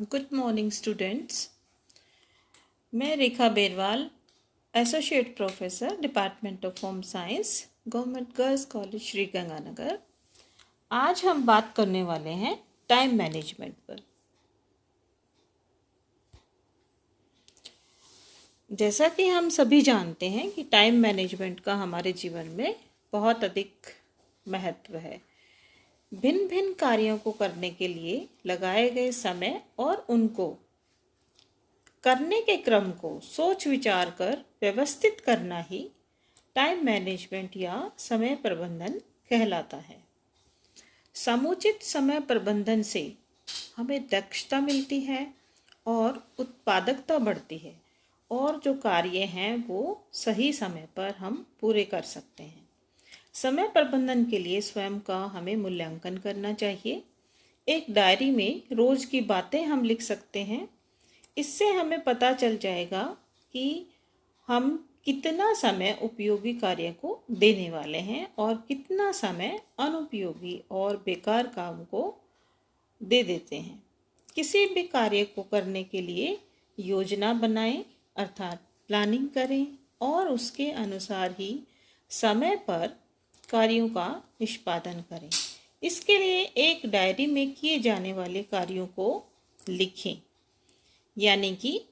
Good morning students. मैं Rekha Berwal, associate professor, department of home science, government girls college Sri Ganganagar. आज हम बात करने वाले हैं टाइम मैनेजमेंट पर। जैसा कि हम सभी जानते हैं कि टाइम मैनेजमेंट का हमारे जीवन में बहुत अधिक महत्व है। भिन्न भिन्न कार्यों को करने के लिए लगाए गए समय और उनको करने के क्रम को सोच विचार कर व्यवस्थित करना ही टाइम मैनेजमेंट या समय प्रबंधन कहलाता है। समुचित समय प्रबंधन से हमें दक्षता मिलती है और उत्पादकता बढ़ती है और जो कार्य हैं वो सही समय पर हम पूरे कर सकते हैं। समय प्रबंधन के लिए स्वयं का हमें मूल्यांकन करना चाहिए। एक डायरी में रोज़ की बातें हम लिख सकते हैं। इससे हमें पता चल जाएगा कि हम कितना समय उपयोगी कार्य को देने वाले हैं और कितना समय अनुपयोगी और बेकार काम को दे देते हैं। किसी भी कार्य को करने के लिए योजना बनाएं, अर्थात प्लानिंग करें और उसके अनुसार ही समय पर कार्यों का निष्पादन करें। इसके लिए एक डायरी में किए जाने वाले कार्यों को लिखें, यानी कि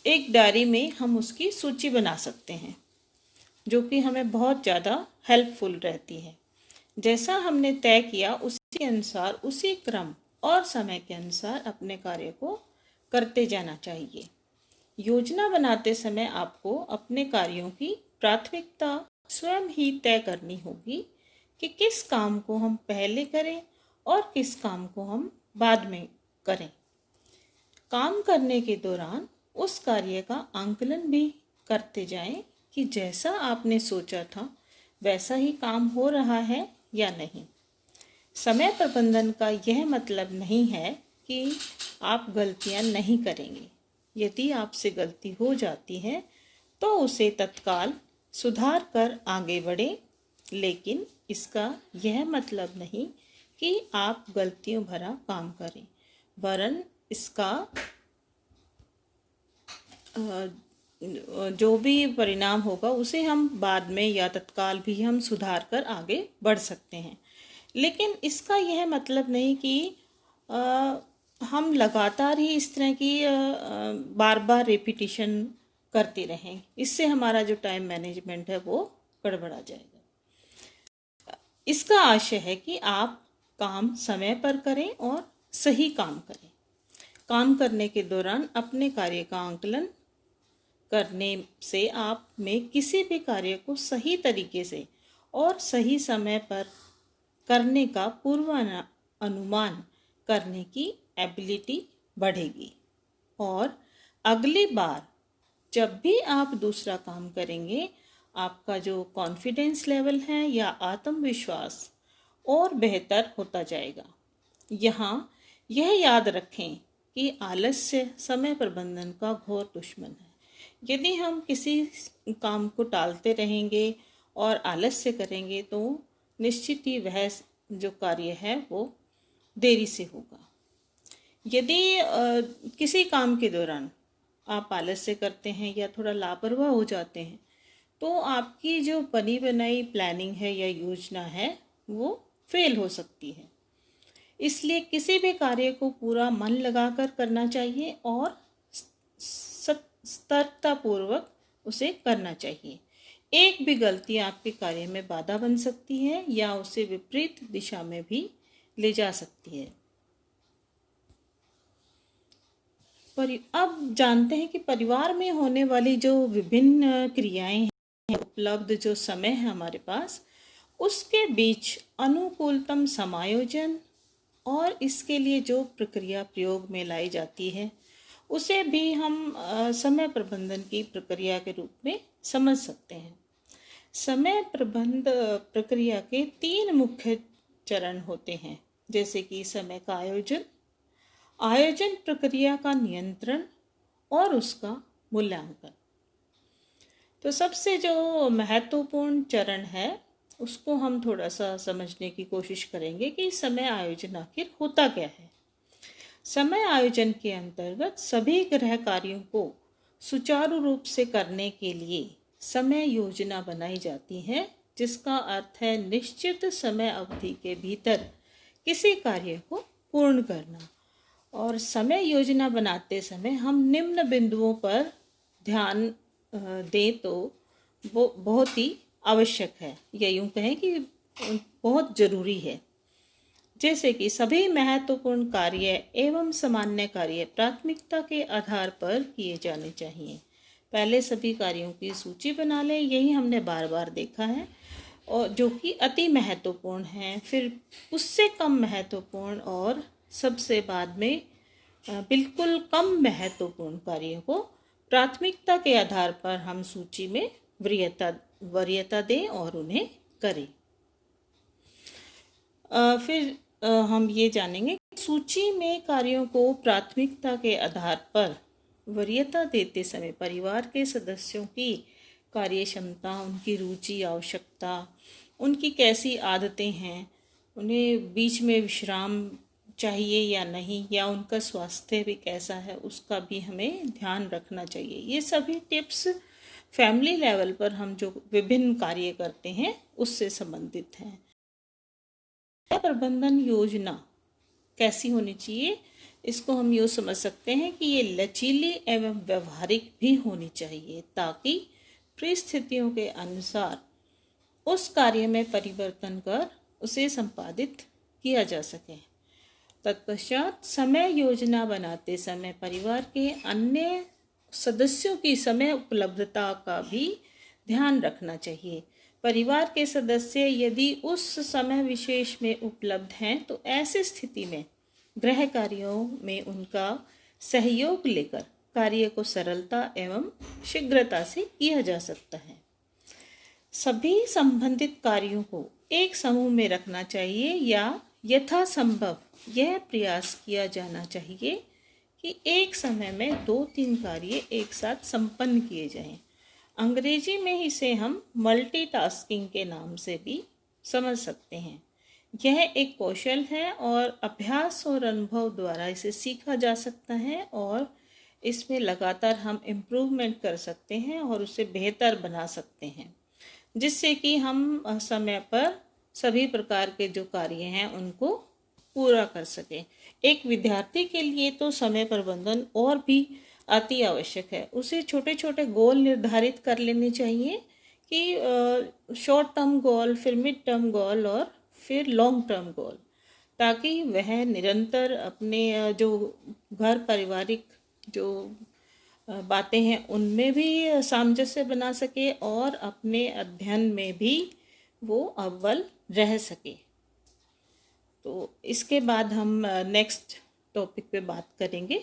एक डायरी में हम उसकी सूची बना सकते हैं, जो कि हमें बहुत ज़्यादा हेल्पफुल रहती है। जैसा हमने तय किया उसी के अनुसार, उसी क्रम और समय के अनुसार अपने कार्य को करते जाना चाहिए। योजना बनाते समय आपको अपने कार्यों की प्राथमिकता स्वयं ही तय करनी होगी कि किस काम को हम पहले करें और किस काम को हम बाद में करें। काम करने के दौरान उस कार्य का आंकलन भी करते जाएं कि जैसा आपने सोचा था वैसा ही काम हो रहा है या नहीं। समय प्रबंधन का यह मतलब नहीं है कि आप गलतियां नहीं करेंगे। यदि आपसे गलती हो जाती है तो उसे तत्काल सुधार कर आगे बढ़ें, लेकिन इसका यह मतलब नहीं कि आप गलतियों भरा काम करें, वरन इसका जो भी परिणाम होगा उसे हम बाद में या तत्काल भी हम सुधार कर आगे बढ़ सकते हैं। लेकिन इसका यह मतलब नहीं कि हम लगातार ही इस तरह की बार बार रिपीटिशन करते रहें। इससे हमारा जो टाइम मैनेजमेंट है वो गड़बड़ा जाएगा। इसका आशय है कि आप काम समय पर करें और सही काम करें। काम करने के दौरान अपने कार्य का आंकलन करने से आप में किसी भी कार्य को सही तरीके से और सही समय पर करने का पूर्वानुमान करने की एबिलिटी बढ़ेगी और अगली बार जब भी आप दूसरा काम करेंगे आपका जो कॉन्फिडेंस लेवल है या आत्मविश्वास और बेहतर होता जाएगा। यहाँ यह याद रखें कि आलस्य समय प्रबंधन का घोर दुश्मन है। यदि हम किसी काम को टालते रहेंगे और आलस्य करेंगे तो निश्चित ही वह जो कार्य है वो देरी से होगा। यदि किसी काम के दौरान आप आलस्य करते हैं या थोड़ा लापरवाह हो जाते हैं तो आपकी जो बनी बनाई प्लानिंग है या योजना है वो फेल हो सकती है। इसलिए किसी भी कार्य को पूरा मन लगाकर करना चाहिए और सतर्कतापूर्वक उसे करना चाहिए। एक भी गलती आपके कार्य में बाधा बन सकती है या उसे विपरीत दिशा में भी ले जा सकती है। अब जानते हैं कि परिवार में होने वाली जो विभिन्न क्रियाएं हैं, उपलब्ध जो समय है हमारे पास, उसके बीच अनुकूलतम समायोजन और इसके लिए जो प्रक्रिया प्रयोग में लाई जाती है उसे भी हम समय प्रबंधन की प्रक्रिया के रूप में समझ सकते हैं। समय प्रबंध प्रक्रिया के 3 मुख्य चरण होते हैं, जैसे कि समय का आयोजन प्रक्रिया का नियंत्रण और उसका मूल्यांकन। तो सबसे जो महत्वपूर्ण चरण है उसको हम थोड़ा सा समझने की कोशिश करेंगे कि समय आयोजन आखिर होता क्या है। समय आयोजन के अंतर्गत सभी गृह कार्यों को सुचारू रूप से करने के लिए समय योजना बनाई जाती है, जिसका अर्थ है निश्चित समय अवधि के भीतर किसी कार्य को पूर्ण करना। और समय योजना बनाते समय हम निम्न बिंदुओं पर ध्यान दें तो वो बहुत ही आवश्यक है, या यूँ कहें कि बहुत ज़रूरी है। जैसे कि सभी महत्वपूर्ण कार्य एवं सामान्य कार्य प्राथमिकता के आधार पर किए जाने चाहिए। पहले सभी कार्यों की सूची बना लें, यही हमने बार बार देखा है, और जो कि अति महत्वपूर्ण हैं, फिर उससे कम महत्वपूर्ण, और सबसे बाद में बिल्कुल कम महत्वपूर्ण कार्यों को प्राथमिकता के आधार पर हम सूची में वरीयता दें और उन्हें करें। फिर हम ये जानेंगे कि सूची में कार्यों को प्राथमिकता के आधार पर वरीयता देते समय परिवार के सदस्यों की कार्य क्षमता, उनकी रुचि, आवश्यकता, उनकी कैसी आदतें हैं, उन्हें बीच में विश्राम चाहिए या नहीं, या उनका स्वास्थ्य भी कैसा है, उसका भी हमें ध्यान रखना चाहिए। ये सभी टिप्स फैमिली लेवल पर हम जो विभिन्न कार्य करते हैं उससे संबंधित हैं। प्रबंधन योजना कैसी होनी चाहिए, इसको हम यूँ समझ सकते हैं कि ये लचीली एवं व्यवहारिक भी होनी चाहिए, ताकि परिस्थितियों के अनुसार उस कार्य में परिवर्तन कर उसे संपादित किया जा सके। तत्पश्चात समय योजना बनाते समय परिवार के अन्य सदस्यों की समय उपलब्धता का भी ध्यान रखना चाहिए। परिवार के सदस्य यदि उस समय विशेष में उपलब्ध हैं तो ऐसी स्थिति में गृह कार्यों में उनका सहयोग लेकर कार्य को सरलता एवं शीघ्रता से किया जा सकता है। सभी संबंधित कार्यों को एक समूह में रखना चाहिए, या यथासंभव यह प्रयास किया जाना चाहिए कि एक समय में 2-3 कार्य एक साथ संपन्न किए जाएं। अंग्रेजी में इसे हम मल्टीटास्किंग के नाम से भी समझ सकते हैं। यह एक कौशल है और अभ्यास और अनुभव द्वारा इसे सीखा जा सकता है, और इसमें लगातार हम इम्प्रूवमेंट कर सकते हैं और उसे बेहतर बना सकते हैं, जिससे कि हम समय पर सभी प्रकार के जो कार्य हैं उनको पूरा कर सकें। एक विद्यार्थी के लिए तो समय प्रबंधन और भी अति आवश्यक है। उसे छोटे छोटे गोल निर्धारित कर लेने चाहिए कि शॉर्ट टर्म गोल, फिर मिड टर्म गोल और फिर लॉन्ग टर्म गोल, ताकि वह निरंतर अपने जो घर पारिवारिक जो बातें हैं उनमें भी सामंजस्य बना सके और अपने अध्ययन में भी वो अव्वल रह सके। तो इसके बाद हम नेक्स्ट टॉपिक पे बात करेंगे।